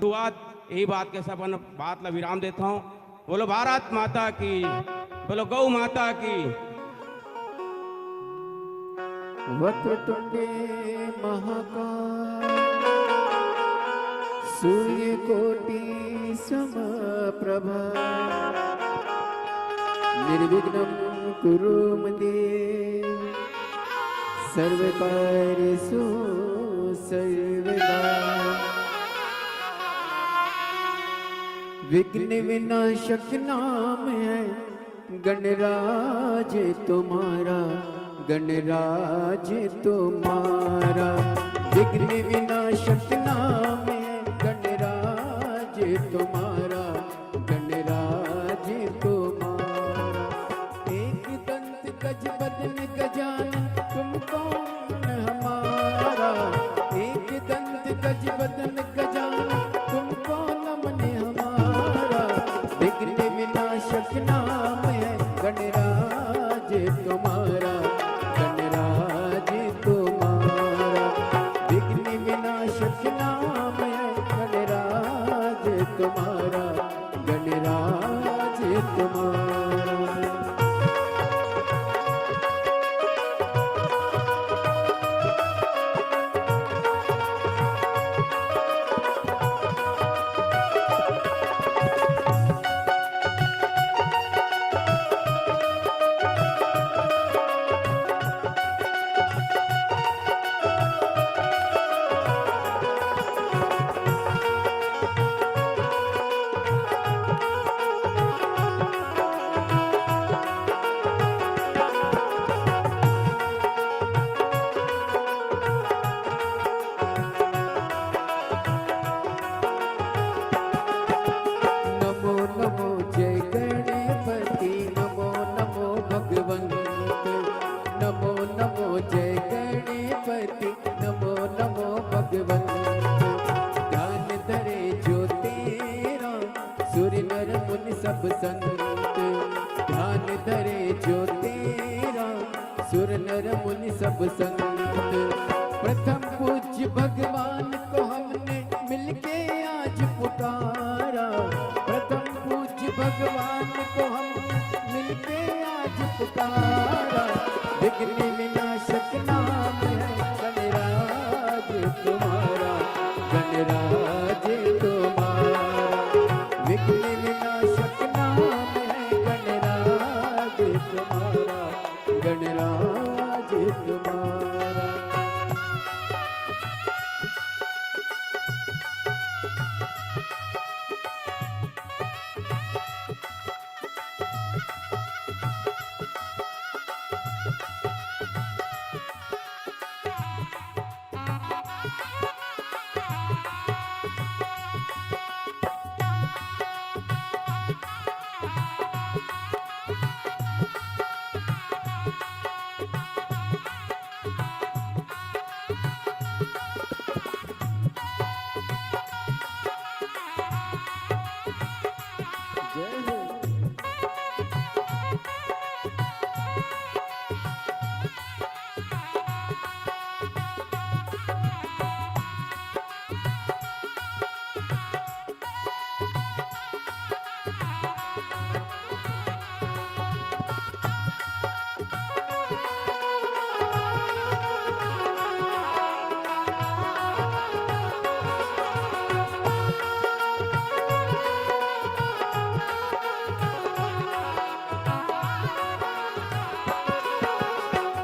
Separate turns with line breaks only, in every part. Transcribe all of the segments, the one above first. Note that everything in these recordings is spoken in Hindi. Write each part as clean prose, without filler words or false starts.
शुरुआत यही बात के सब बात ला विराम देता हूँ। बोलो भारत माता की, बोलो गौ माता की।
वक्रतुंडे महाकाय सूर्यकोटि समप्रभा निर्विघ्नं कुरु मते सर्वकार्येषु सर्वदा। विघ्न विनाशक नाम है गणराज तुम्हारा, गणराज तुम्हारा। विघ्न विनाशक नाम है गणराज तुम्हारा, गणराज तुम्हारा। एक दंत गज बदन गजानन तुम कौन हमारा, एक दंत गज बदन गजानन तुम कौन मन हमारा। विघ्न विनाशक नाम है गणराज तुम्हारा, गणराज तुम्हारा। विघ्न विनाशक नाम है गणराज तुम्हारा, गणराज तुम्हारा। सब संत ध्यान धरे जो तेरा, सुर नर मुनि सब संत। प्रथम पूज्य भगवान को हमने मिलके आज पुकारा, प्रथम पूज्य भगवान को हमने मिलके आज पुकारा। विघ्न विनाशक नाम है गणराज तुम्हारा, गणराज तुम्हारा। विघ्न विनाशक नाम है गणराज तुम्हारा, गणराज तुम्हारा।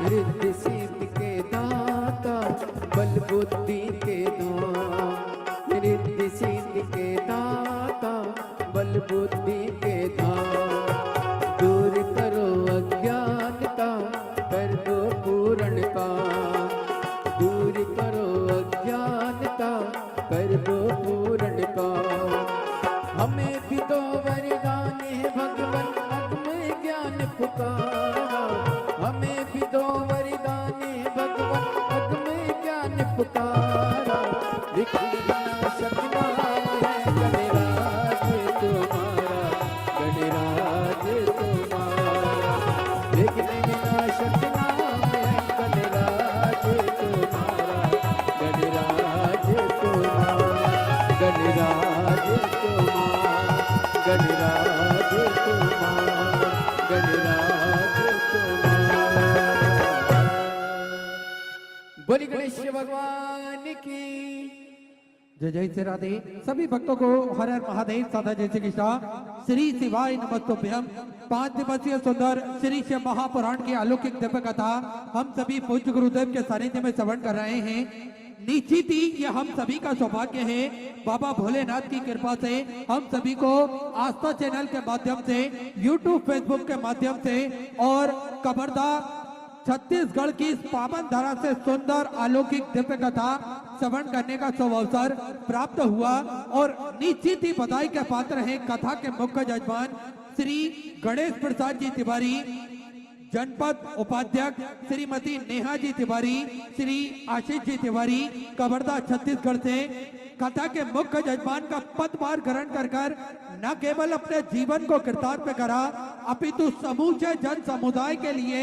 रिद्धि सिद्धि के दाता, बल बुद्धि के दाता। रिद्धि सिद्धि के दाता, बल बुद्धि के दाता। दूर करो अज्ञानता, कर दो पूर्ण का। दूर करो अज्ञानता, कर दो पूर्ण का। हमें भी दो वरदान है भगवन, अग्नि ज्ञान पुकारा। हमें भी दो वरदान है भगवन, अग्नि ज्ञान पुकारा। विघ्न विनाशक नाम है गणराज तुम्हारा, गणराज गणराज कुमार, गणराज कुमार। बोली गणेश भगवान की
जय जय श्री राधे। सभी भक्तों को हर हर महादेव साधा जय श्री कृष्णा। श्री शिवाय नमस्तुभ्यम। 5 दिवसीय सुंदर श्री शिव महापुराण की अलौकिक दिव्य कथा हम सभी पूज्य गुरुदेव के सानिध्य में श्रवण कर रहे हैं। निश्चित ही ये हम सभी का सौभाग्य है। बाबा भोलेनाथ की कृपा से हम सभी को आस्था चैनल के माध्यम से, यूट्यूब फेसबुक के माध्यम से और कबरदा छत्तीसगढ़ की इस पावन धरा से सुंदर अलौकिक दिव्य कथा श्रवण करने का शुभ अवसर प्राप्त हुआ। और निश्चित ही बधाई के पात्र हैं कथा के मुख्य जजमान श्री गणेश प्रसाद जी तिवारी, जनपद उपाध्यक्ष श्रीमती नेहा जी तिवारी, श्री आशीष जी तिवारी, कबरदा छत्तीसगढ़ से। कथा के मुख्य जजमान का पदभार ग्रहण कर न केवल अपने जीवन को कृतार्थ करा, अपितु समूचे जन समुदाय के लिए,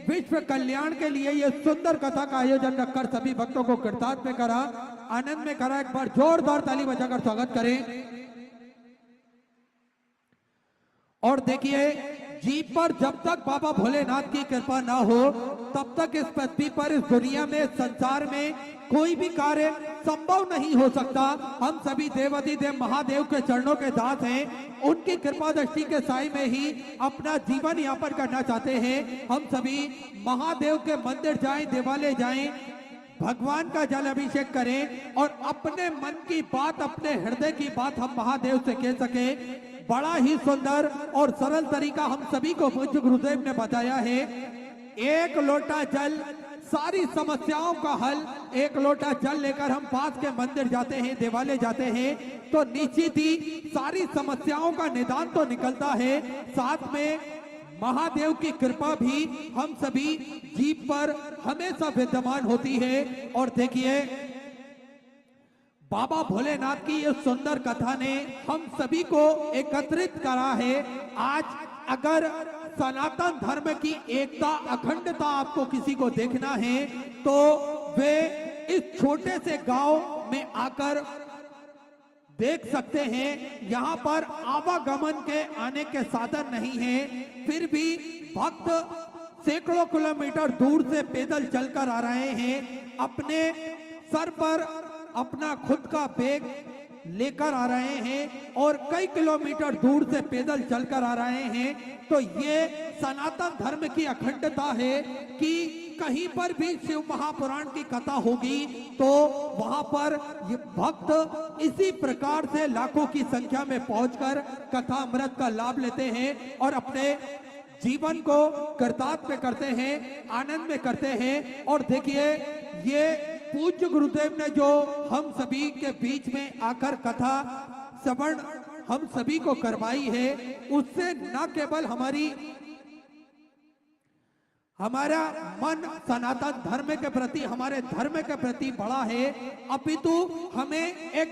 विश्व कल्याण के लिए ये सुंदर कथा का आयोजन रखकर सभी भक्तों को कृतार्थ में करा, आनंद में करा। एक बार जोरदार ताली बजाकर स्वागत करें। और देखिए, जीप पर जब तक बाबा भोलेनाथ की कृपा ना हो तब तक इस पृथ्वी पर, इस दुनिया में, संसार में कोई भी कार्य संभव नहीं हो सकता। हम सभी देवाधिदेव महादेव के चरणों के दास हैं। उनकी कृपा दृष्टि के साय में ही अपना जीवन यापन करना चाहते हैं। हम सभी महादेव के मंदिर जाएं, देवालय जाएं, भगवान का जल अभिषेक करें और अपने मन की बात, अपने हृदय की बात हम महादेव से कह सके। बड़ा ही सुंदर और सरल तरीका हम सभी को पूज्य गुरुदेव ने बताया है। एक लोटा जल, सारी समस्याओं का हल। एक लोटा जल लेकर हम पास के मंदिर जाते हैं, देवालय जाते हैं, तो निश्चित ही सारी समस्याओं का निदान तो निकलता है, साथ में महादेव की कृपा भी हम सभी जीव पर हमेशा विद्यमान होती है। और देखिए, बाबा भोलेनाथ की ये सुंदर कथा ने हम सभी को एकत्रित करा है। आज अगर सनातन धर्म की एकता, अखंडता आपको किसी को देखना है तो वे इस छोटे से गांव में आकर देख सकते हैं। यहाँ पर आवागमन के आने के साधन नहीं है, फिर भी भक्त सैकड़ों किलोमीटर दूर से पैदल चलकर आ रहे हैं। अपने सर पर अपना खुद का बैग लेकर आ रहे हैं और कई किलोमीटर दूर से पैदल चलकर आ रहे हैं। तो ये सनातन धर्म की अखंडता है कि कहीं पर भी शिव महापुराण की कथा होगी तो वहां पर ये भक्त इसी प्रकार से लाखों की संख्या में पहुंचकर कथा अमृत का लाभ लेते हैं और अपने जीवन को कृतार्थ में करते हैं, आनंद में करते हैं। और देखिए, ये पूज्य गुरुदेव ने जो हम सभी के बीच में आकर कथा श्रवण हम सभी को करवाई है, उससे न केवल हमारा मन सनातन धर्म के प्रति, हमारे धर्म के प्रति बड़ा है, अपितु हमें एक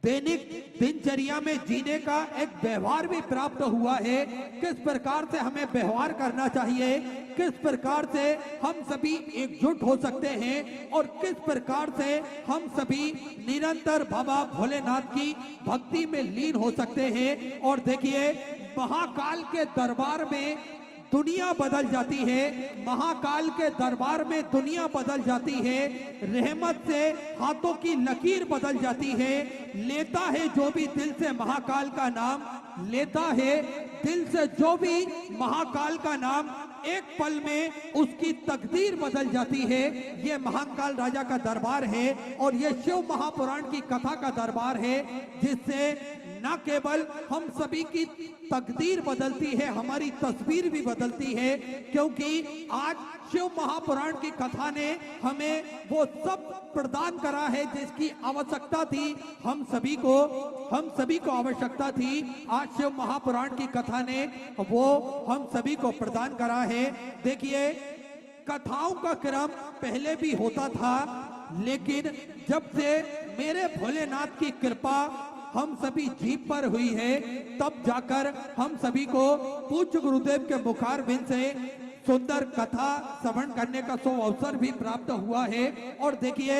दैनिक दिनचर्या में जीने का एक व्यवहार भी प्राप्त हुआ है। किस प्रकार से हमें व्यवहार करना चाहिए, किस प्रकार से हम सभी एकजुट हो सकते हैं और किस प्रकार से हम सभी निरंतर बाबा भोलेनाथ की भक्ति में लीन हो सकते हैं। और देखिए, महाकाल के दरबार में दुनिया बदल जाती है, महाकाल के दरबार में दुनिया बदल जाती है, रहमत से हाथों की लकीर बदल जाती है। लेता है जो भी दिल से महाकाल का नाम, लेता है दिल से जो भी महाकाल का नाम, एक पल में उसकी तकदीर बदल जाती है। ये महाकाल राजा का दरबार है और ये शिव महापुराण की कथा का दरबार है, जिससे न केवल हम सभी की तकदीर बदलती है, हमारी तस्वीर भी बदलती है, क्योंकि आज शिव महापुराण की कथा ने हमें वो सब प्रदान करा है जिसकी आवश्यकता थी। हम सभी को आवश्यकता थी। आज शिव महापुराण की कथा ने वो हम सभी को प्रदान करा है। देखिए, कथाओं का क्रम पहले भी होता था, लेकिन जब से मेरे भोलेनाथ की कृपा हम सभी जीव पर हुई है, तब जाकर हम सभी को पूज्य गुरुदेव के मुखारबिंद से सुंदर कथा श्रवण करने का सो अवसर भी प्राप्त हुआ है। और देखिए,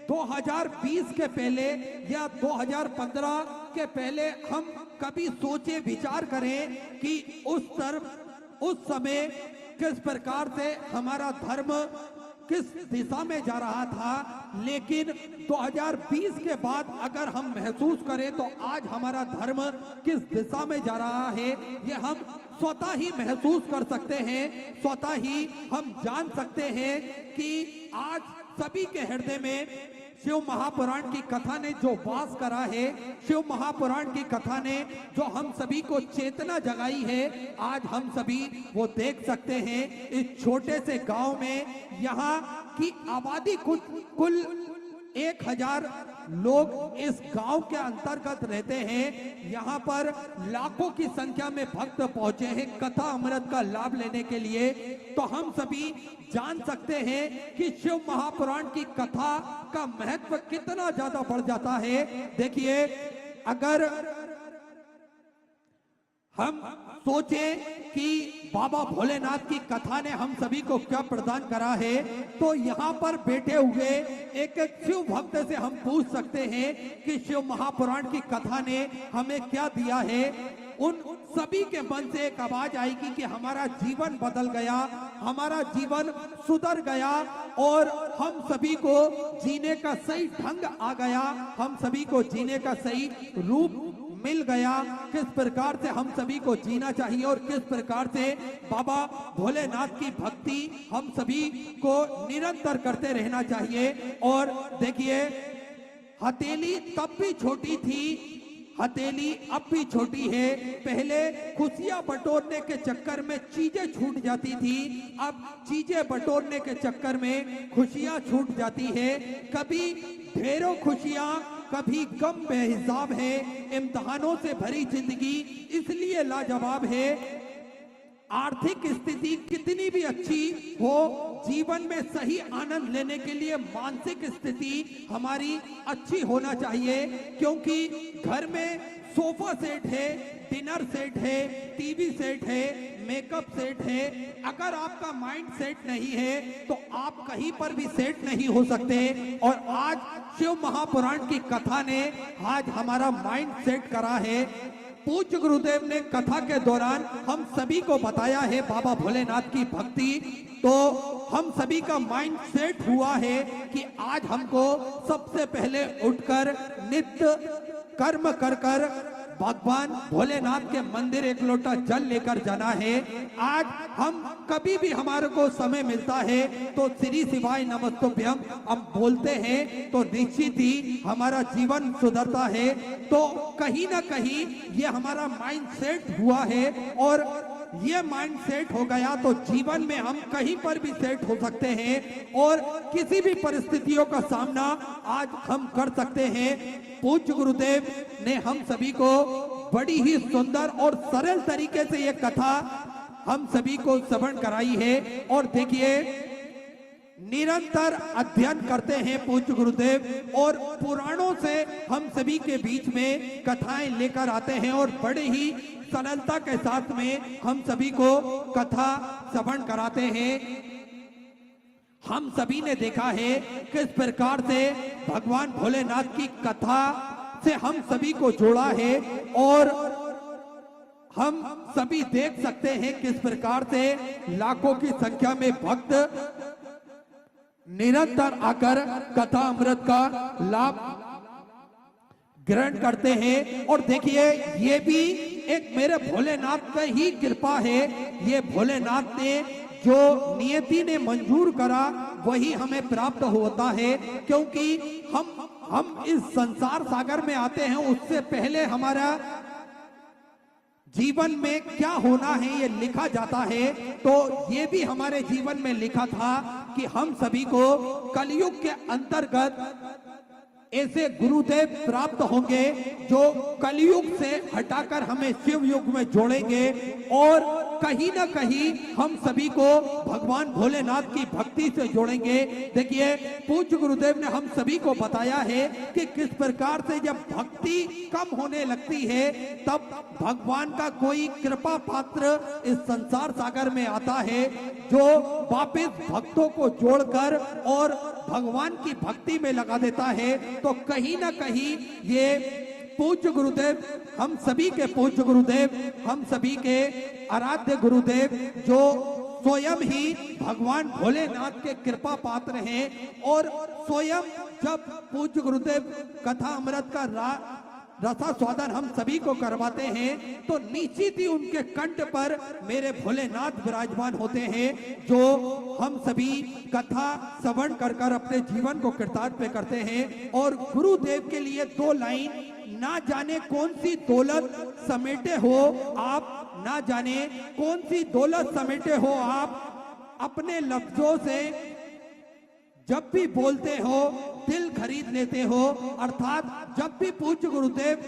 2020 के पहले या 2015 के पहले हम कभी सोचे विचार करें कि उस समय किस प्रकार से हमारा धर्म किस दिशा में जा रहा था, लेकिन 2020 के बाद अगर हम महसूस करें तो आज हमारा धर्म किस दिशा में जा रहा है ये हम स्वतः ही महसूस कर सकते हैं, स्वतः ही हम जान सकते हैं कि आज सभी के हृदय में शिव महापुराण की कथा ने जो वास करा है, शिव महापुराण की कथा ने जो हम सभी को चेतना जगाई है, आज हम सभी वो देख सकते हैं। इस छोटे से गांव में यहाँ की आबादी कुल 1000 लोग इस गांव के अंतर्गत रहते हैं। यहाँ पर लाखों की संख्या में भक्त पहुंचे हैं कथा अमृत का लाभ लेने के लिए। तो हम सभी जान सकते हैं कि शिव महापुराण की कथा का महत्व कितना ज्यादा बढ़ जाता है। देखिए, अगर हम सोचें कि बाबा भोलेनाथ की कथा ने हम सभी को क्या प्रदान करा है, तो यहाँ पर बैठे हुए एक शिव भक्त से हम पूछ सकते हैं कि शिव महापुराण की कथा ने हमें क्या दिया है। उन सभी के मन से एक आवाज आएगी कि हमारा जीवन बदल गया, हमारा जीवन सुधर गया और हम सभी को जीने का सही ढंग आ गया, हम सभी को जीने का सही रूप मिल गया। किस प्रकार से हम सभी को जीना चाहिए और किस प्रकार से बाबा भोलेनाथ की भक्ति हम सभी को निरंतर करते रहना चाहिए। और देखिए, हथेली तब भी छोटी थी, हथेली अब भी छोटी है। पहले खुशियां बटोरने के चक्कर में चीजें छूट जाती थी, अब चीजें बटोरने के चक्कर में खुशियां छूट जाती है। कभी ढेरों खुशियां, कभी गम बेहिसाब है। इम्तिहानों से भरी जिंदगी इसलिए लाजवाब है। आर्थिक स्थिति कितनी भी अच्छी हो, जीवन में सही आनंद लेने के लिए मानसिक स्थिति हमारी अच्छी होना चाहिए, क्योंकि घर में सोफा सेट है, डिनर सेट है, टीवी सेट है, मेकअप सेट है। अगर आपका माइंड सेट नहीं है तो आप कहीं पर भी सेट नहीं हो सकते। और आज शिव महापुराण की कथा ने आज हमारा माइंड सेट करा है। पूज्य गुरुदेव ने कथा के दौरान हम सभी को बताया है बाबा भोलेनाथ की भक्ति, तो हम सभी का माइंड सेट हुआ है कि आज हमको सबसे पहले उठकर नित्य कर्म कर कर भगवान भोलेनाथ के मंदिर एक लोटा जल लेकर जाना है। आज हम कभी भी हमारे को समय मिलता है तो श्री शिवाय नमस्तुभ्यम हम बोलते हैं, तो निश्चित ही हमारा जीवन सुधरता है। तो कहीं ना कहीं ये हमारा माइंड सेट हुआ है, और ये माइंड सेट हो गया तो जीवन में हम कहीं पर भी सेट हो सकते हैं और किसी भी परिस्थितियों का सामना आज हम कर सकते हैं। पूज्य गुरुदेव ने हम सभी को बड़ी ही सुंदर और सरल तरीके से ये कथा हम सभी को श्रवण कराई है। और देखिए, निरंतर अध्ययन करते हैं पूज्य गुरुदेव, और पुराणों से हम सभी के बीच में कथाएं लेकर आते हैं और बड़े ही सरलता के साथ में हम सभी को कथा श्रवण कराते हैं। हम सभी ने देखा है किस प्रकार से भगवान भोलेनाथ की कथा से हम सभी को जोड़ा है, और हम सभी देख सकते हैं किस प्रकार से लाखों की संख्या में भक्त निरंतर आकर कथा अमृत का लाभ ग्रहण करते हैं। और देखिए, ये भी एक मेरे भोलेनाथ की ही कृपा है। ये भोलेनाथ ने जो नियति ने मंजूर करा वही हमें प्राप्त होता है, क्योंकि हम इस संसार सागर में आते हैं उससे पहले हमारा जीवन में क्या होना है ये लिखा जाता है। तो ये भी हमारे जीवन में लिखा था कि हम सभी को कलयुग के अंतर्गत ऐसे गुरुदेव प्राप्त होंगे जो कलयुग से हटाकर हमें शिव युग में जोड़ेंगे, और कहीं ना कहीं हम सभी को भगवान भोलेनाथ की भक्ति से जोड़ेंगे। देखिए, पूज्य गुरुदेव ने हम सभी को बताया है कि किस प्रकार से जब भक्ति कम होने लगती है तब भगवान का कोई कृपा पात्र इस संसार सागर में आता है जो वापस भक्तों को जोड़कर और भगवान की भक्ति में लगा देता है। तो कहीं ना कहीं ये पूज्य गुरुदेव, हम सभी के पूज्य गुरुदेव, हम सभी के आराध्य गुरुदेव जो स्वयं ही भगवान भोलेनाथ के कृपा पात्र हैं और स्वयं जब पूज्य गुरुदेव कथा अमृत का रसा स्वादन हम सभी को करवाते हैं तो निश्चित ही उनके कंठ पर मेरे भोलेनाथ विराजमान होते हैं, जो हम सभी कथा श्रवण कर कर अपने जीवन को कृतार्थ करते हैं। और गुरुदेव के लिए 2 लाइन, ना जाने कौन सी दौलत समेटे हो आप, ना जाने कौन सी दौलत समेटे हो आप, अपने लफ्जों से जब भी बोलते हो दिल खरीद लेते हो। अर्थात जब भी पूज्य गुरुदेव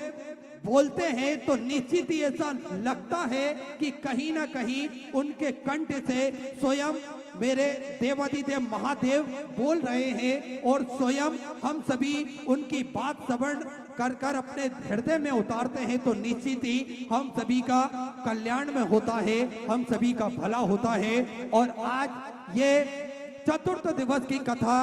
बोलते हैं तो निश्चित ही ऐसा लगता है कि कहीं ना कहीं उनके कंठ से स्वयं मेरे देवादिदेव महादेव बोल रहे हैं और स्वयं हम सभी उनकी बात श्रवण कर कर अपने हृदय में उतारते हैं तो निश्चित ही हम सभी का कल्याण में होता है, हम सभी का भला होता है। और आज ये चतुर्थ दिवस की कथा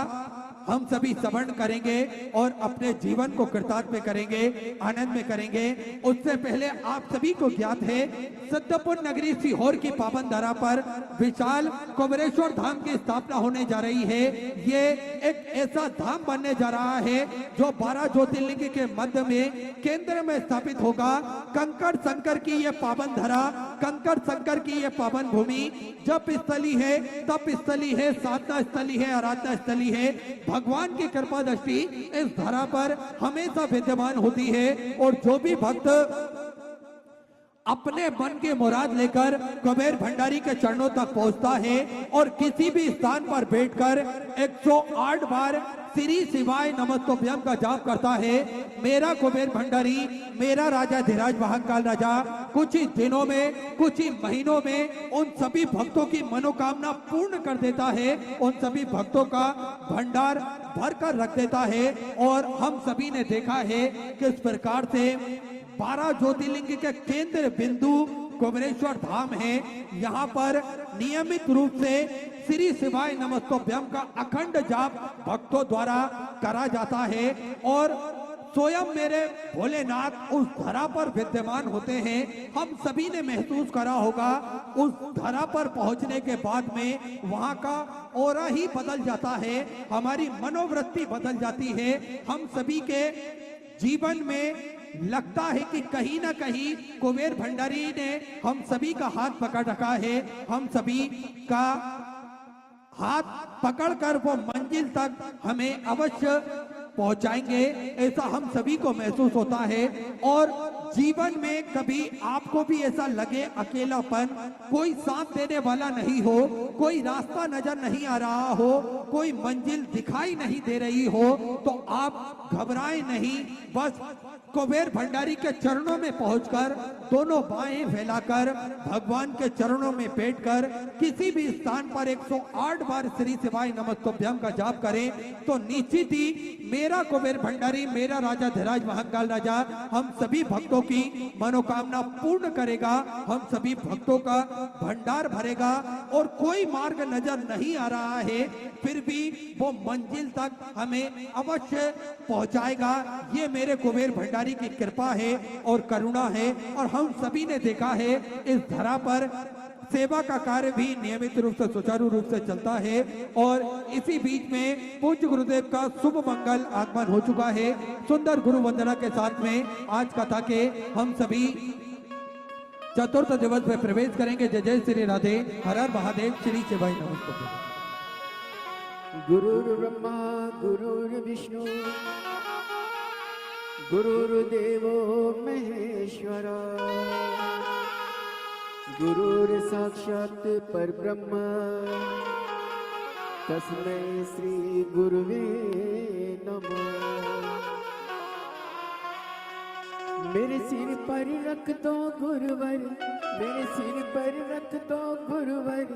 हम सभी श्रवण करेंगे और अपने जीवन को कृतार्थ में करेंगे, आनंद में करेंगे। उससे पहले आप सभी को ज्ञात है सिद्धपुर नगरी सीहोर की पावन धरा पर विशाल कुबेरेश्वर धाम की स्थापना होने जा रही है। ये एक ऐसा धाम बनने जा रहा है जो 12 ज्योतिर्लिंग के मध्य में केंद्र में स्थापित होगा। कंकड़ शंकर की ये पावन धरा, कंकड़ शंकर की ये पावन भूमि जप स्थली है, तप स्थली है, साधना स्थली है, आराधना स्थली है। भगवान की कृपा दृष्टि इस धरा पर हमेशा विद्यमान होती है और जो भी भक्त अपने मन के मुराद लेकर कुबेर भंडारी के चरणों तक पहुंचता है और किसी भी स्थान पर बैठकर 108 बार श्री शिवाय नमस्तुभ्यम का जाप करता है, मेरा कुबेर भंडारी, मेरा राजा धीराज महाकाल राजा कुछ ही दिनों में, कुछ ही महीनों में उन सभी भक्तों की मनोकामना पूर्ण कर देता है, उन सभी भक्तों का भंडार भर कर रख देता है। और हम सभी ने देखा है किस प्रकार से 12 ज्योतिर्लिंग के केंद्र बिंदु कुबेरेश्वर धाम है। यहाँ पर नियमित रूप से श्री शिवाय नमस्तुभ्यम का अखंड जाप भक्तों द्वारा करा जाता है और स्वयं मेरे भोलेनाथ उस धरा पर विद्यमान होते हैं। हम सभी ने महसूस करा होगा उस धरा पर पहुंचने के बाद में वहां का ऑरा ही बदल जाता है, हमारी मनोवृत्ति बदल जाती है। हम सभी के जीवन में लगता है कि कहीं ना कहीं कुबेर भंडारी ने हम सभी का हाथ पकड़ रखा है, हम सभी का हाथ पकड़कर वो मंजिल तक हमें अवश्य पहुंचाएंगे, ऐसा हम सभी को महसूस होता है। और जीवन में कभी आपको भी ऐसा लगे अकेलापन, कोई साथ देने वाला नहीं हो, कोई रास्ता नजर नहीं आ रहा हो, कोई मंजिल दिखाई नहीं दे रही हो, तो आप घबराएं नहीं, बस कुबेर भंडारी के चरणों में पहुंचकर दोनों बाहें फैलाकर भगवान के चरणों में बैठकर किसी भी स्थान पर 108 बार श्री शिवाय नमस्तुभ्यम का जाप करें तो निश्चित ही मेरा कुबेर भंडारी, मेरा राजा धीराज महाकाल राजा हम सभी भक्तों की मनोकामना पूर्ण करेगा, हम सभी भक्तों का भंडार भरेगा। और कोई मार्ग नजर नहीं आ रहा है फिर भी वो मंजिल तक हमें अवश्य पहुंचाएगा। ये मेरे कुबेर भंडारी की कृपा है और करुणा है। और हम सभी ने देखा है इस धरा पर सेवा का कार्य भी नियमित रूप से सुचारू रूप से चलता है। और इसी बीच में पूज्य गुरुदेव का शुभ मंगल आगमन हो चुका है। सुंदर गुरु वंदना के साथ में आज कथा के हम सभी चतुर्थ दिवस में प्रवेश करेंगे। जय जय श्री राधे, हर हर महादेव, श्री शिवाय नमस्तुभ्यम।
गुरुर्ब्रह्मा गुरुर्विष्णु गुरुर्देवो महेश्वरा गुरुर्साक्षात् परब्रह्म तस्मै श्री गुरुवे नमः। मेरे सिर पर रख दो गुरुवर, मेरे सिर पर रख दो गुरुवर,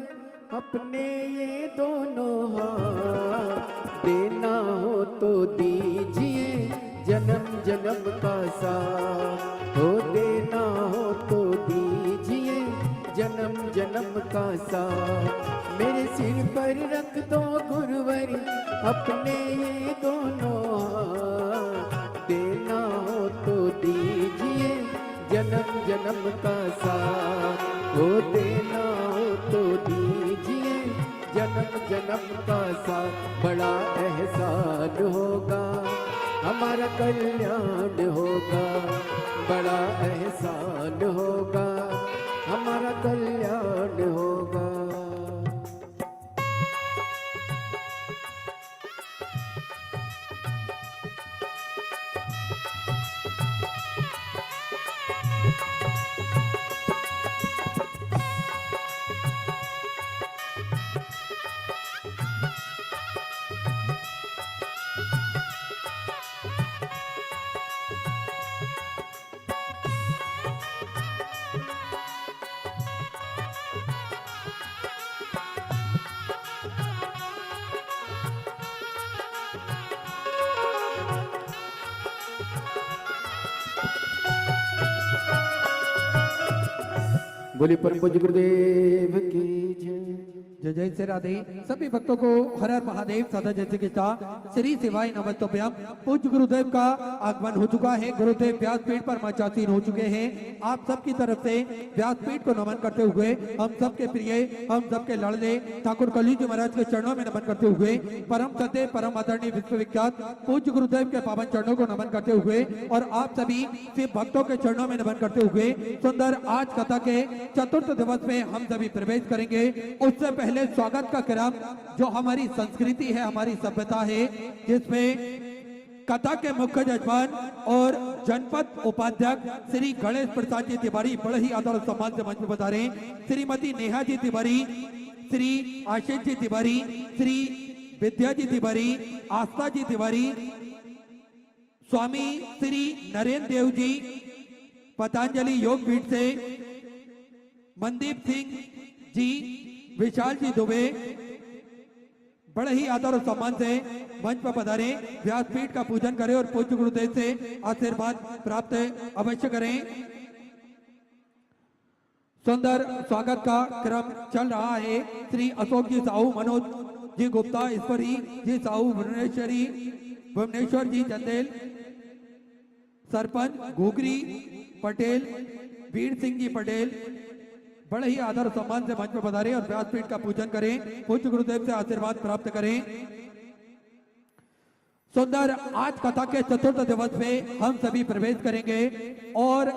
अपने ये दोनों हाथ, देना हो तो दीजिए जन्म जन्म का साथ, हो देना हो तो दीजिए जन्म जन्म का साथ। मेरे सिर पर रख दो गुरुवर, अपने ये दोनों हाथ, देना हो तो दीजिए जन्म जन्म का साथ हो देना हो तो दीजिए जन्म जन्म का साथ। बड़ा एहसान होगा हमारा कल्याण होगा, बड़ा एहसान होगा हमारा कल्याण होगा। बोली परम पूज्य गुरुदेव की जय।
जय जय श्री राधे। सभी भक्तों को हर हर महादेव सदा जैसे की श्री सेवाई नमस्तभ्यम। पूज्य गुरुदेव का आगमन हो चुका है। गुरुदेव व्यासपीठ पर मंचासीन हो चुके हैं। आप सबकी तरफ से व्यासपीठ को नमन करते हुए हम सबके प्रिय हम सबके लाडले ठाकुर कलयुग महाराज के चरणों में नमन करते हुए परम सत्य परम आदरणीय विश्वविख्यात पूज्य गुरुदेव के पावन चरणों को नमन करते हुए और आप सभी शिव भक्तों के चरणों में नमन करते हुए सुंदर आज कथा के चतुर्थ दिवस में हम सभी प्रवेश करेंगे। उससे पहले स्वागत का क्रम जो हमारी संस्कृति है हमारी सभ्यता है, जिसमें कथा के मुख्य जजमान और जनपद उपाध्यक्ष श्री गणेश प्रसाद जी तिवारी बड़े ही आदर और सम्मान से मंच पर बता रहे, श्रीमती नेहा जी तिवारी, श्री आशीष जी तिवारी, श्री विद्या जी तिवारी, आस्था जी तिवारी, स्वामी श्री नरेंद्र देव जी पतंजलि योग पीठ से, मनदीप सिंह जी, विशाल जी दुबे बड़े ही आदर और सम्मान से मंच पर पधारे, व्यासपीठ का पूजन करें और पूज्य गुरुदेव से आशीर्वाद प्राप्त अवश्य करें। सुंदर स्वागत का क्रम चल रहा है। श्री अशोक जी साहू, मनोज जी गुप्ता, ईश्वरी जी साहू, भुवनेश्वर जी चंदेल, सरपंच घुघरी पटेल, वीर सिंह जी पटेल बड़े ही आदर सम्मान से मंच पर पधारे और व्यासपीठ का पूजन करें, पूज्य गुरुदेव से आशीर्वाद प्राप्त करें। सुंदर आज कथा के चतुर्थ दिवस में हम सभी प्रवेश करेंगे और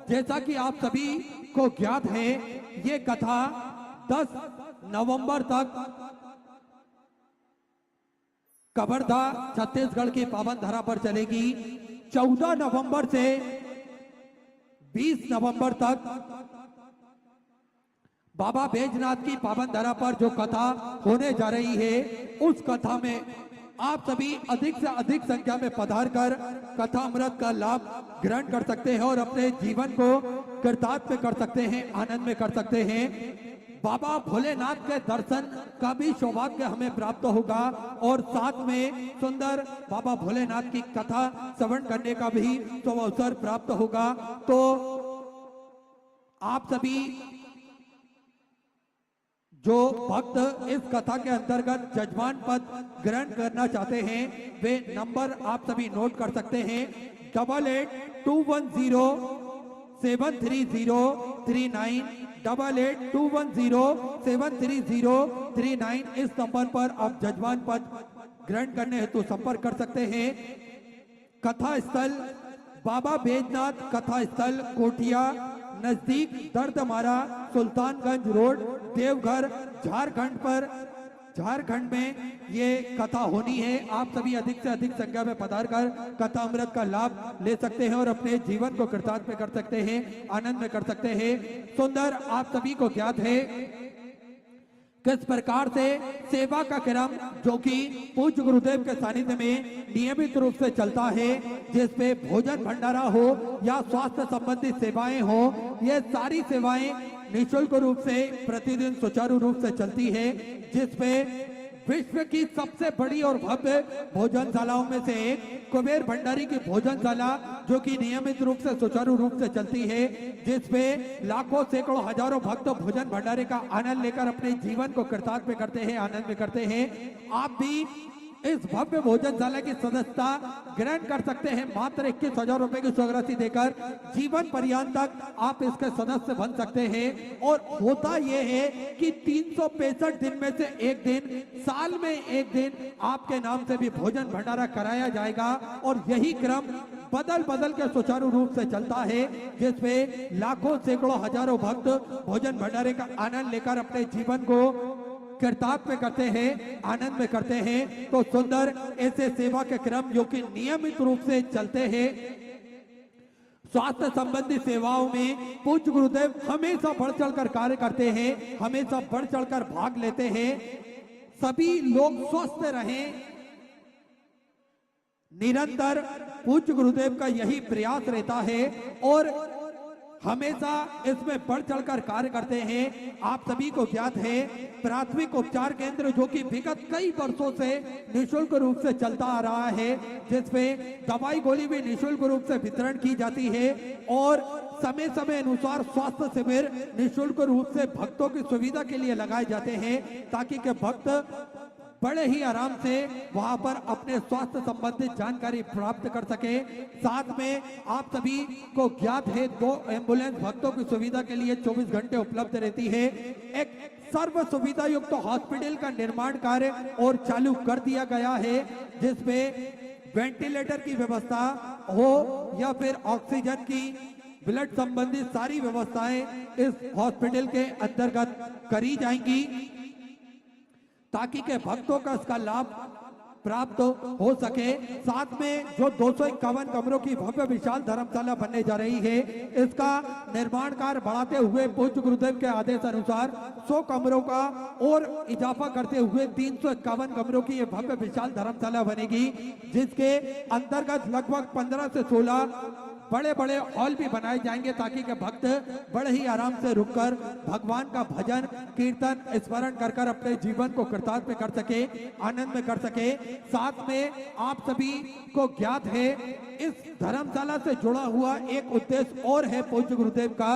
जैसा कि आप सभी को ज्ञात है ये कथा 10 नवंबर तक कवर्धा छत्तीसगढ़ की पावन धरा पर चलेगी। 14 नवंबर से 20 नवंबर तक बाबा बैजनाथ की पावन धरा पर जो कथा होने जा रही है उस कथा में आप सभी अधिक से अधिक संख्या में पधार कर कथा अमृत का लाभ ग्रहण कर सकते हैं और अपने जीवन को कृतार्थ कर सकते हैं, आनंद में कर सकते हैं। बाबा भोलेनाथ के दर्शन का भी सौभाग्य हमें प्राप्त होगा और साथ में सुंदर बाबा भोलेनाथ की कथा श्रवण करने का भी अवसर प्राप्त होगा। तो आप सभी जो भक्त इस कथा के अंतर्गत जजमान पद ग्रहण करना चाहते हैं वे नंबर आप सभी नोट कर सकते हैं। 8821073039, 8821073039 इस नंबर पर आप जजमान पद ग्रहण करने हेतु संपर्क कर सकते हैं। कथा स्थल बाबा बैजनाथ कथा स्थल कोटिया नजदीक दर्दमारा सुल्तानगंज रोड देवघर झारखंड में ये कथा होनी है। आप सभी अधिक से अधिक संख्या में पधार कर कथा अमृत का लाभ ले सकते हैं और अपने जीवन को कृतार्थ में कर सकते हैं, आनंद में कर सकते हैं। सुंदर आप सभी को ज्ञात है किस प्रकार से सेवा का क्रम जो कि पूज्य गुरुदेव के सानिध्य में नियमित रूप से चलता है, जिसमें भोजन भंडारा हो या स्वास्थ्य संबंधी सेवाएं हो, ये सारी सेवाएं निःशुल्क रूप से प्रतिदिन सुचारू रूप से चलती है, जिसमें विश्व की सबसे बड़ी और भव्य भोजनशालाओं में से एक कुबेर भंडारी की भोजनशाला जो कि नियमित रूप से सुचारू रूप से चलती है, जिसमें लाखों सैकड़ों हजारों भक्त भोजन भंडारे का आनंद लेकर अपने जीवन को कृतार्थ में करते हैं, आनंद में करते हैं। आप भी इस भव्य भोजनशाला की सदस्यता ग्रहण कर सकते हैं मात्र 21,000 रुपए की स्वराशि देकर। जीवन पर्यंत तक आप इसके सदस्य बन सकते हैं। और होता यह है कि 365 दिन में से एक दिन, साल में एक दिन आपके नाम से भी भोजन भंडारा कराया जाएगा। और यही क्रम बदल बदल के सुचारू रूप से चलता है, जिसमें लाखों सैकड़ों हजारों भक्त भोजन भंडारे का आनंद लेकर अपने जीवन को कर्तव्य करते हैं, आनंद में करते हैं। तो सुंदर ऐसे सेवा के क्रम जो कि नियमित रूप से चलते हैं। स्वास्थ्य संबंधी सेवाओं में पूज्य गुरुदेव हमेशा बढ़ चढ़कर कार्य करते हैं, हमेशा बढ़ चढ़कर भाग लेते हैं। सभी लोग स्वस्थ रहें, निरंतर पूज्य गुरुदेव का यही प्रयास रहता है और हमेशा इसमें बढ़ चढ़कर कार्य करते हैं। आप सभी को ज्ञात है प्राथमिक उपचार केंद्र जो कि विगत कई वर्षों से निःशुल्क रूप से चलता आ रहा है, जिसमें दवाई गोली भी निःशुल्क रूप से वितरण की जाती है और समय समय अनुसार स्वास्थ्य शिविर निःशुल्क रूप से भक्तों की सुविधा के लिए लगाए जाते हैं, ताकि के भक्त बड़े ही आराम से वहां पर अपने स्वास्थ्य संबंधित जानकारी प्राप्त कर सके। साथ में आप सभी को ज्ञात है 2 एम्बुलेंस भक्तों की सुविधा के लिए 24 घंटे उपलब्ध रहती है। एक सर्व सुविधा युक्त हॉस्पिटल का निर्माण कार्य और चालू कर दिया गया है, जिसमें वेंटिलेटर की व्यवस्था हो या फिर ऑक्सीजन की, ब्लड संबंधी सारी व्यवस्थाएं इस हॉस्पिटल के अंतर्गत करी जाएंगी, ताकि के भक्तों का इसका लाभ प्राप्त हो सके। साथ में जो 251 कमरों की भव्य विशाल धर्मशाला बनने जा रही है, इसका निर्माण कार्य बढ़ाते हुए पूज्य गुरुदेव के आदेश अनुसार 100 कमरों का और इजाफा करते हुए 351 कमरों की ये भव्य विशाल धर्मशाला बनेगी, जिसके अंतर्गत लगभग 15 से 16 बड़े बड़े हॉल भी बनाए जाएंगे, ताकि के भक्त बड़े ही आराम से रुककर भगवान का भजन कीर्तन स्मरण कर कर अपने जीवन को कृतार्थ कर सके, आनंद में कर सके। साथ में आप सभी को ज्ञात है इस धर्मशाला से जुड़ा हुआ एक उद्देश्य और है पूज्य गुरुदेव का,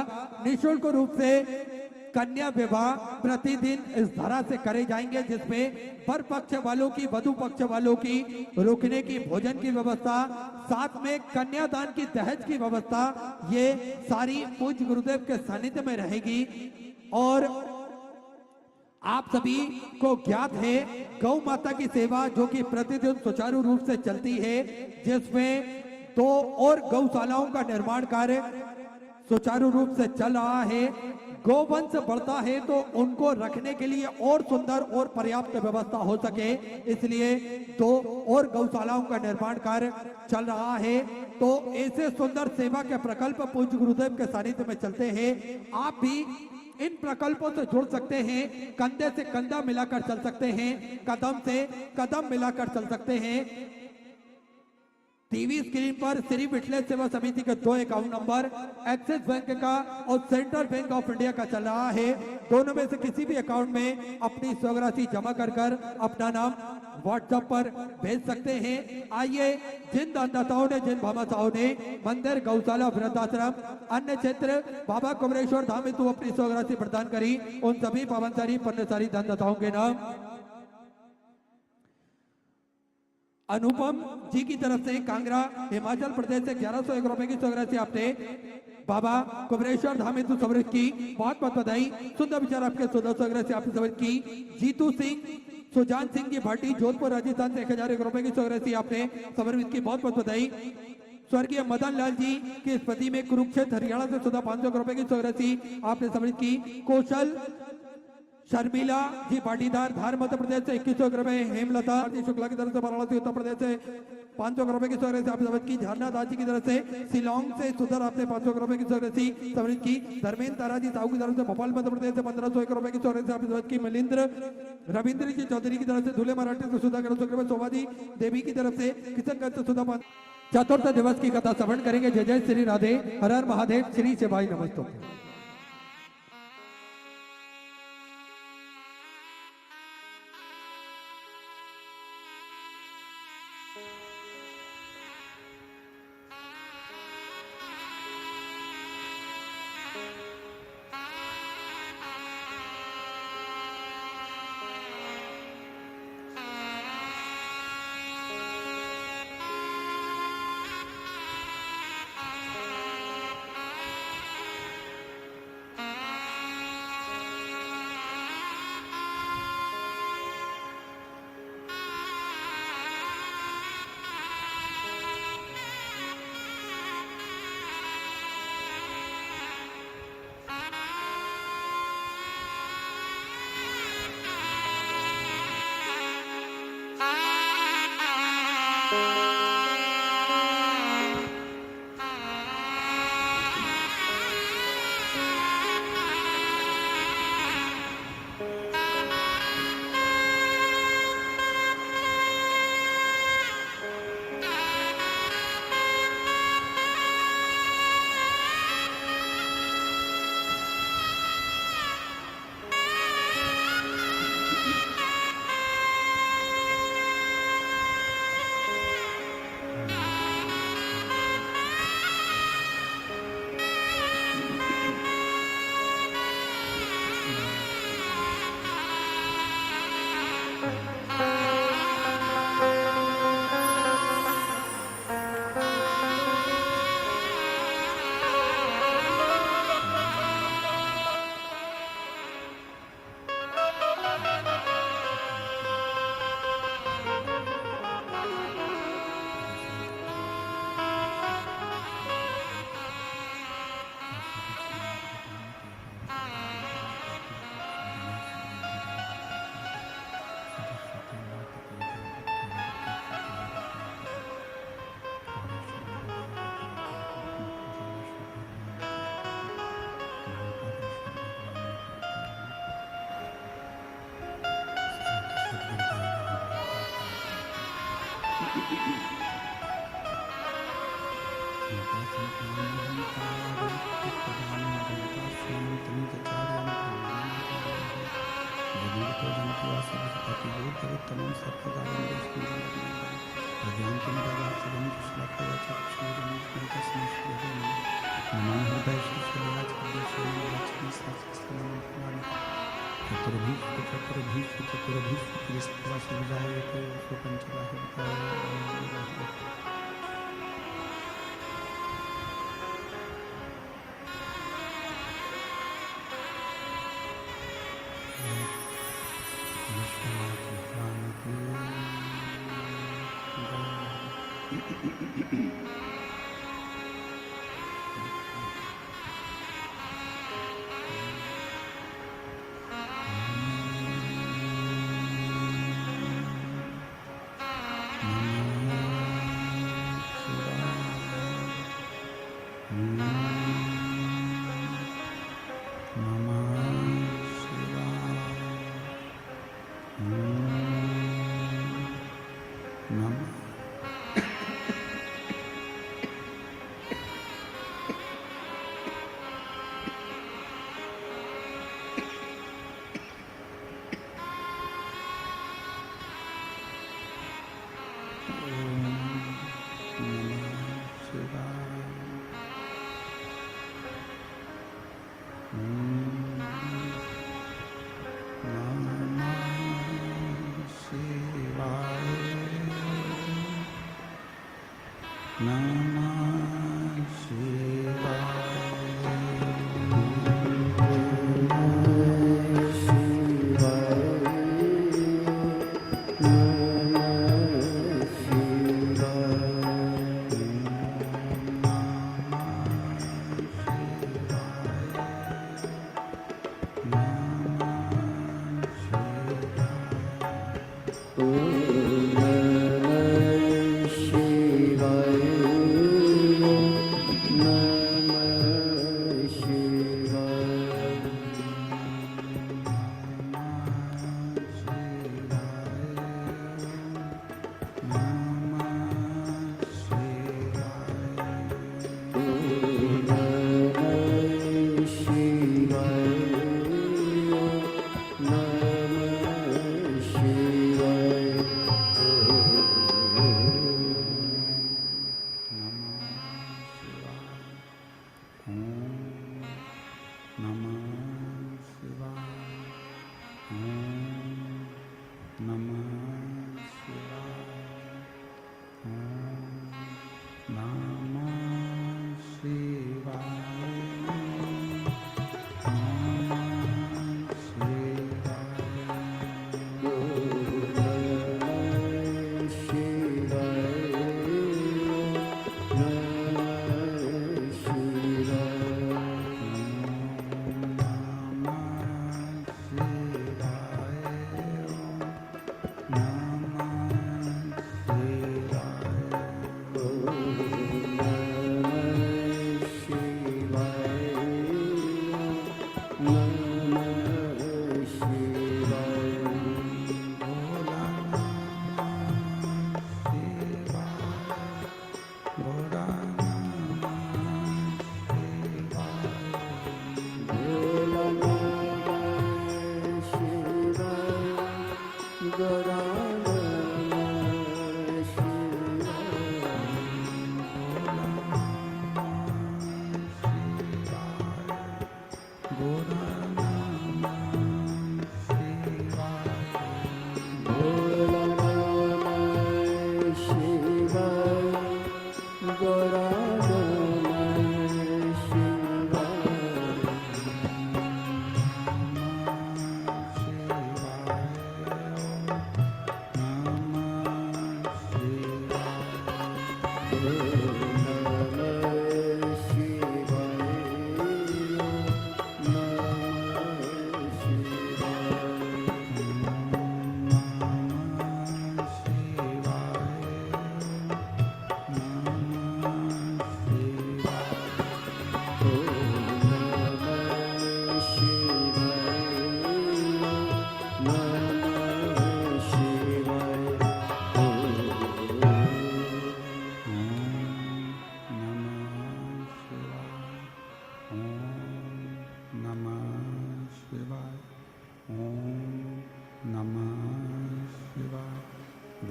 निःशुल्क रूप से कन्या विवाह प्रतिदिन इस धरा से करे जाएंगे, जिसमें वर पक्ष वालों की, वधु पक्ष वालों की रुकने की, भोजन की व्यवस्था, साथ में कन्यादान की, दहेज की व्यवस्था, ये सारी पूज्य गुरुदेव के सानिध्य में रहेगी। और आप सभी को ज्ञात है गौ माता की सेवा जो कि प्रतिदिन सुचारू रूप से चलती है, जिसमें 2 और गौशालाओं का निर्माण कार्य सुचारू रूप से चल रहा है। गोवंश बढ़ता है तो उनको रखने के लिए और सुंदर और पर्याप्त व्यवस्था हो सके, इसलिए 2 और गौशालाओं का निर्माण कार्य चल रहा है। तो ऐसे सुंदर सेवा के प्रकल्प पूज्य गुरुदेव के सानिध्य में चलते हैं। आप भी इन प्रकल्पों से जुड़ सकते हैं, कंधे से कंधा मिलाकर चल सकते हैं, कदम से कदम मिलाकर चल सकते हैं। टीवी स्क्रीन पर श्री विठलेश सेवा समिति के 2 अकाउंट नंबर एक्सिस बैंक का और सेंट्रल बैंक ऑफ इंडिया का चल रहा है। दोनों में से किसी भी अकाउंट में अपनी स्वराशि जमा कर कर अपना नाम व्हाट्सएप पर भेज सकते हैं। आइए जिन दानदाताओं ने, जिन भामाशाहों ने मंदिर, गौशाला, वृद्धाश्रम, अन्य क्षेत्र बाबा कुमरेश्वर धाम में तू अपनी स्वराशि प्रदान करी, उन सभी पावनसारी पुण्यसारी दानदाताओं के नाम अनुपम जी की तरफ से कांगड़ा हिमाचल प्रदेश से 1101 रुपए की स्वराशि आपने बाबा कुमरेश्वर धाम हेतु समर्पित की, बहुत बहुत बधाई। सुंदर विचार आपके सुंदर स्वराशि आपने समर्पित की। जीतू सिंह, सुजान सिंह जी भाटी, जोधपुर राजस्थान से 1001 रुपए की स्वराशि आपने समर्पित की, बहुत बहुत बधाई। स्वर्गीय मदन लाल जी की स्मृति में कुरुक्षेत्र हरियाणा से सुधा 500 रुपए की स्वराशि आपने समर्पित की। कौशल शर्मिला जी पाटीदार धार मध्य प्रदेश से 2100 रुपए। हेमलता शुक्ला की तरफ से वाराणसी उत्तर प्रदेश से 500 रुपए की स्वराशि आपने समर्पित की। झरना दास जी की तरफ से शिलोंग से सुधर आपने 500 रुपए की स्वराशि समर्पित की। धर्मेंद्र तारा जी साहू की तरफ से भोपाल मध्य प्रदेश से 1501 रुपए की स्वराशि आपने समर्पित की। मलिंद्र रविंद्र जी चौधरी की तरफ से धुले मराठी से सुधा 1100 रुपए। शोभाजी देवी की तरफ से किशनगंज से सुधा। चतुर्थ दिवस की कथा श्रवण करेंगे। जय जय श्री राधे, हर हर महादेव, श्री सेवाई नमस्तु।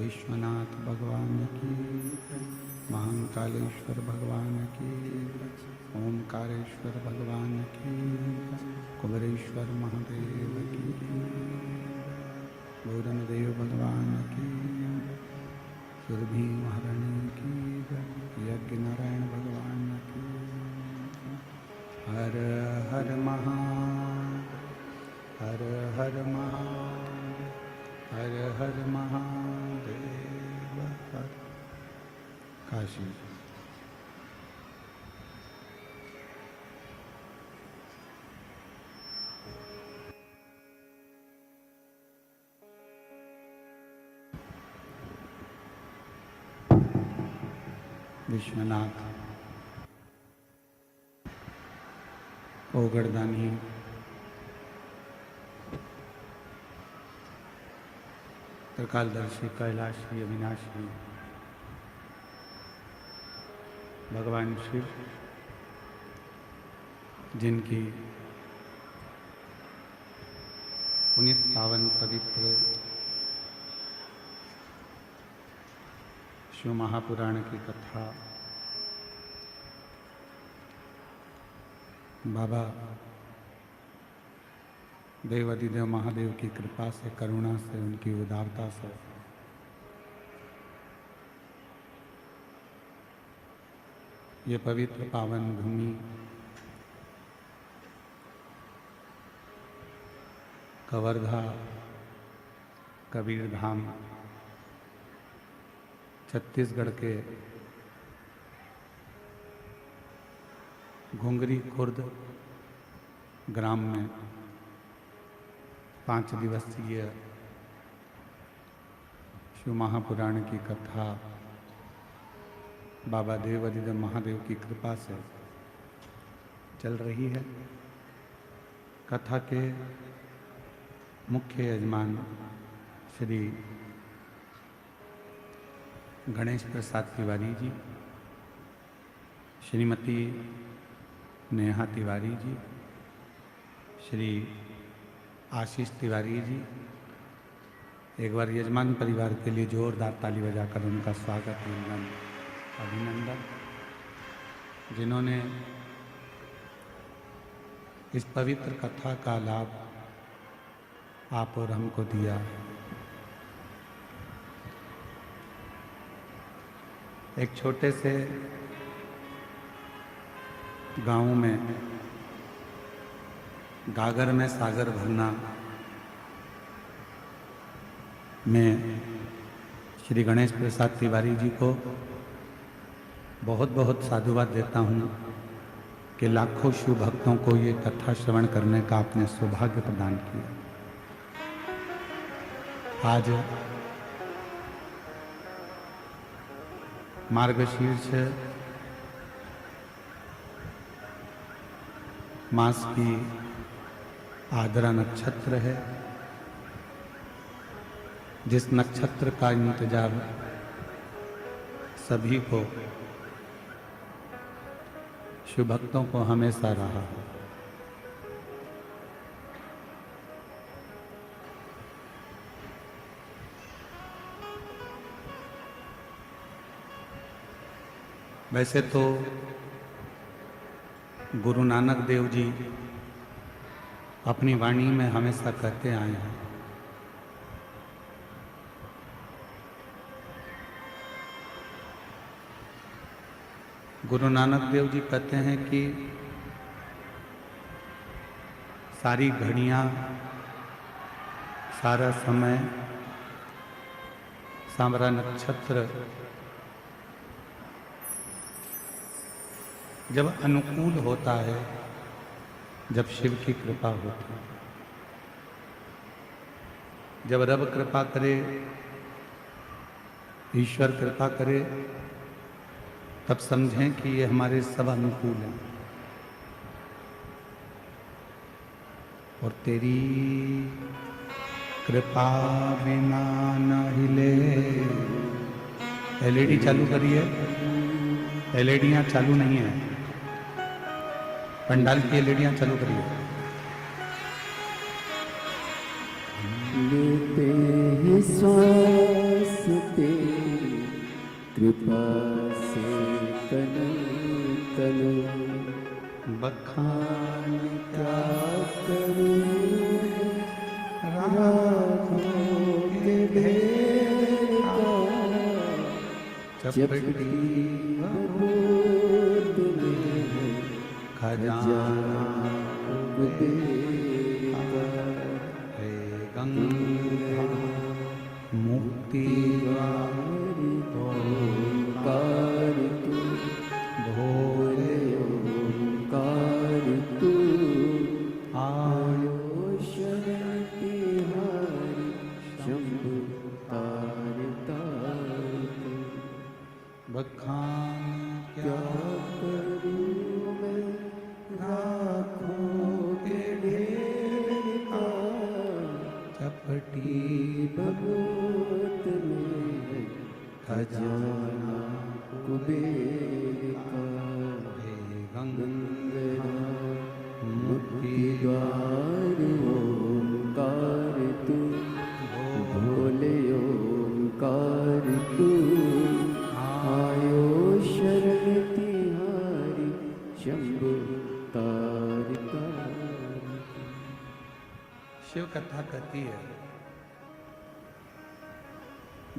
विश्वनाथ भगवान की, महाकालेश्वर भगवान की, ओमकारेश्वर भगवान की, कुबेरेश्वर महादेव की, गौरमदेव भगवान की, सुरभि महारानी की, यज्ञ नारायण भगवान की। हर हर हर हर हर हर महादेव हर। काशी। विश्वनाथ ओगड़दानी त्रिकालदर्शी कैलाशी अविनाशी भगवान शिव, जिनकी पुनीत पावन पवित्र शिव महापुराण की कथा बाबा देवाधिदेव महादेव की कृपा से, करुणा से, उनकी उदारता से ये पवित्र पावन भूमि कवर्धा कबीरधाम छत्तीसगढ़ के घुंगरी खुर्द ग्राम में 5 दिवसीय शिव महापुराण की कथा बाबा देवाधिदेव महादेव की कृपा से चल रही है। कथा के मुख्य यजमान श्री गणेश प्रसाद तिवारी जी, श्रीमती नेहा तिवारी जी, श्री आशीष तिवारी जी, एक बार यजमान परिवार के लिए जोरदार ताली बजाकर उनका स्वागत एवं अभिनंदन, जिन्होंने इस पवित्र कथा का लाभ आप और हमको दिया। एक छोटे से गांव में गागर में सागर भरना में श्री गणेश प्रसाद तिवारी जी को बहुत बहुत साधुवाद देता हूँ कि लाखों शिव भक्तों को ये कथा श्रवण करने का आपने सौभाग्य प्रदान किया। आज मार्गशीर्ष मास की आद्रा नक्षत्र है, जिस नक्षत्र का इंतजार सभी को, शिव भक्तों को हमेशा रहा है। वैसे तो गुरु नानक देव जी अपनी वाणी में हमेशा कहते आए हैं, गुरु नानक देव जी कहते हैं कि सारी घड़ियां, सारा समय, सारा नक्षत्र जब अनुकूल होता है, जब शिव की कृपा होती है, जब रब कृपा करे, ईश्वर कृपा करे, तब समझें कि ये हमारे सब अनुकूल हैं। और तेरी कृपा बिना न हिले। एलईडी चालू करिए, एलईडियाँ चालू नहीं है, पंडाल की एलईडियाँ चालू करिए।
लेते ही सांस कृपा से तनु तनु
बखान
क्या करूं राहों के ढेर का
चपटी
बहुत में
खजाना
कुबेर का
है गंगा मुक्ति
ओंकार तू
भोले
ओंकार तू
आयो
शरण तिहारी शंभु तार तार तू।
बखान
क्या करूं मैं राखों के ढेर का
चपटी
भगवत में खजाना कुबेर का
है गंगा
गंगा
मुक्ति
द्वार ओंकार तू भोले ओंकार तू आयो शरण तिहारी शंभु तार तार।
शिव कथा कहती है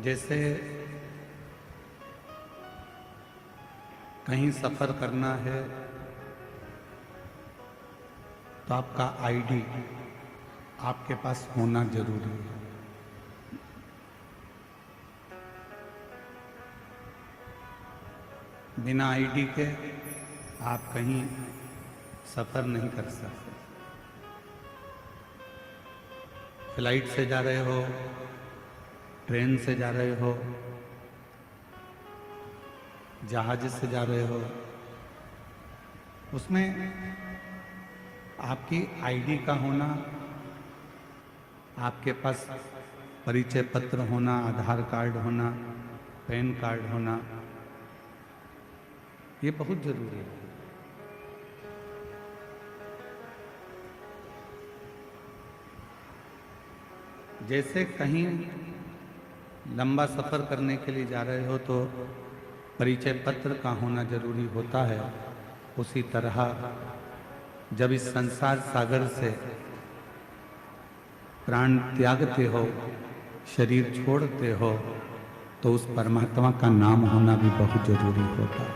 जैसे कहीं सफर करना है तो आपका आईडी आपके पास होना जरूरी है। बिना आईडी के आप कहीं सफर नहीं कर सकते। फ्लाइट से जा रहे हो, ट्रेन से जा रहे हो, जहाज से जा रहे हो, उसमें आपकी आईडी का होना, आपके पास परिचय पत्र होना, आधार कार्ड होना, पैन कार्ड होना, ये बहुत जरूरी है। जैसे कहीं लंबा सफर करने के लिए जा रहे हो तो परिचय पत्र का होना जरूरी होता है, उसी तरह जब इस संसार सागर से प्राण त्यागते हो, शरीर छोड़ते हो, तो उस परमात्मा का नाम होना भी बहुत जरूरी होता है,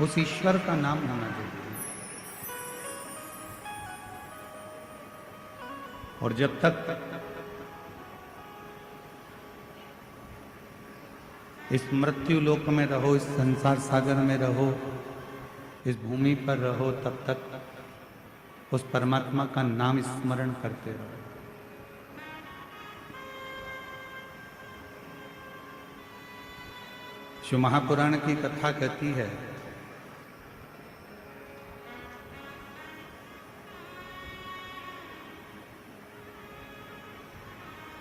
उस ईश्वर का नाम होना जरूरी है। और जब तक इस मृत्यु लोक में रहो, इस संसार सागर में रहो, इस भूमि पर रहो, तब तक उस परमात्मा का नाम स्मरण करते रहो। शिव महापुराण की कथा कहती है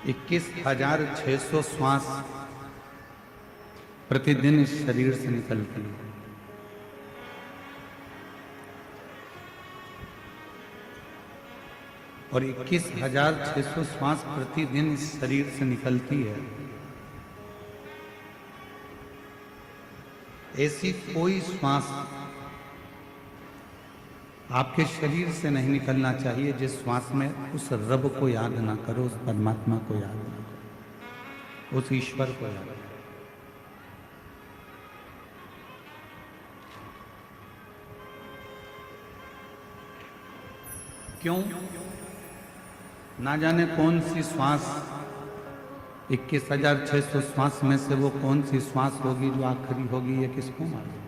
21,600 श्वास प्रतिदिन इस शरीर से निकलती है। और 21,600 श्वास प्रतिदिन इस शरीर से निकलती है। ऐसी कोई श्वास आपके शरीर से नहीं निकलना चाहिए जिस श्वास में उस रब को याद ना करो, उस परमात्मा को याद ना करो, उस ईश्वर को याद करो। क्यों? ना जाने कौन सी श्वास 21,600 श्वास में से वो कौन सी श्वास होगी जो आखिरी होगी, ये किसको मालूम।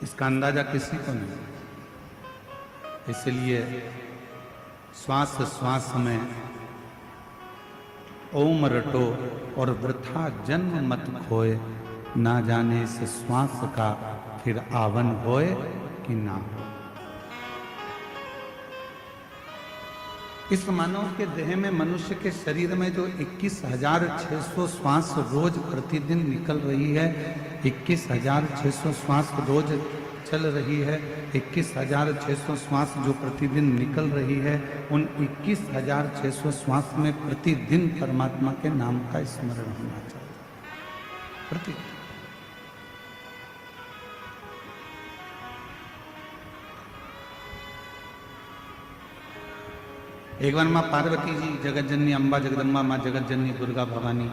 इसका अंदाजा किसी को नहीं। इसलिए श्वास श्वास में ओम रटो और वृथा जन्म मत खोए, ना जाने इस श्वास का फिर आवन होए कि ना हो। इस मानव के देह में, मनुष्य के शरीर में जो 21,600 श्वास रोज प्रतिदिन निकल रही है, 21,600 श्वास रोज चल रही है, 21,600 श्वास जो प्रतिदिन निकल रही है, उन 21,600 श्वास में प्रतिदिन परमात्मा के नाम का स्मरण होना चाहिए। प्रतिदिन। एक बार माँ पार्वती जी, जगत जननी अम्बा जगदम्बा, माँ जगत जननी दुर्गा भवानी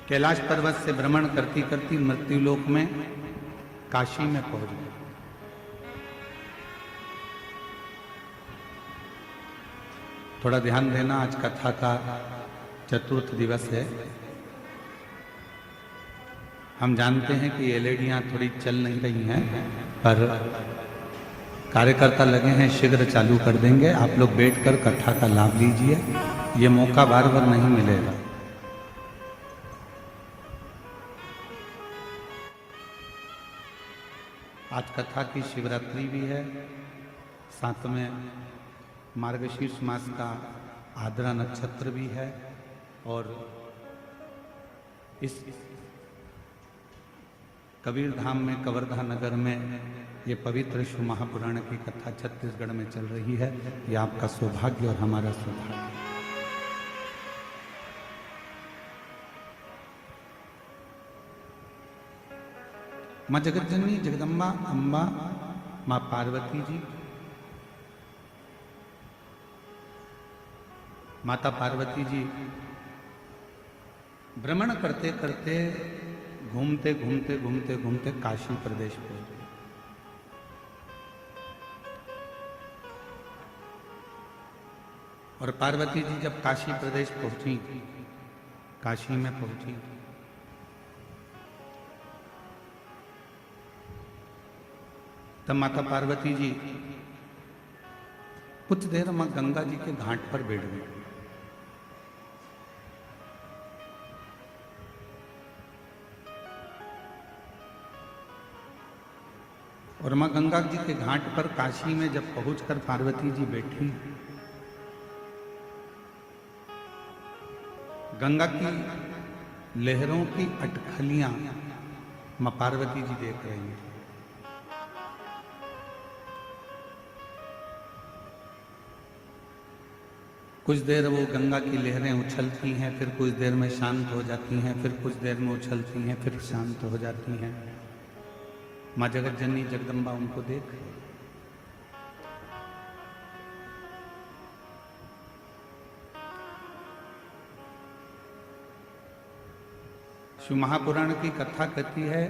कैलाश पर्वत से भ्रमण करती करती मृत्युलोक में काशी में पहुंच गए। थोड़ा ध्यान देना, आज कथा का चतुर्थ दिवस है। हम जानते हैं कि एलईडियां थोड़ी चल नहीं रही हैं, पर कार्यकर्ता लगे हैं, शीघ्र चालू कर देंगे। आप लोग बैठकर कथा का लाभ लीजिए, ये मौका बार बार नहीं मिलेगा। आज कथा की शिवरात्रि भी है, साथ में मार्गशीर्ष मास का आद्रा नक्षत्र भी है, और इस कबीर धाम में, कवर्धा नगर में ये पवित्र शिव महापुराण की कथा छत्तीसगढ़ में चल रही है। ये आपका सौभाग्य और हमारा सौभाग्य। माँ जगत जननी जगदम्बा अम्बा माँ पार्वती जी, माता पार्वती जी भ्रमण करते करते, घूमते घूमते घूमते घूमते काशी प्रदेश पहुंचे। और पार्वती जी जब काशी प्रदेश पहुंची, काशी में पहुंची, तब माता पार्वती जी कुछ देर मां गंगा जी के घाट पर बैठ गई। और मां गंगा जी के घाट पर काशी में जब पहुंचकर पार्वती जी बैठी, गंगा की लहरों की अटखलियां मां पार्वती जी देख रही हैं। कुछ देर वो गंगा की लहरें उछलती हैं, फिर कुछ देर में शांत हो जाती हैं, फिर कुछ देर में उछलती हैं, फिर शांत हो जाती हैं। माँ जगत जननी जगदम्बा उनको देख रही। शिव महापुराण की कथा कहती है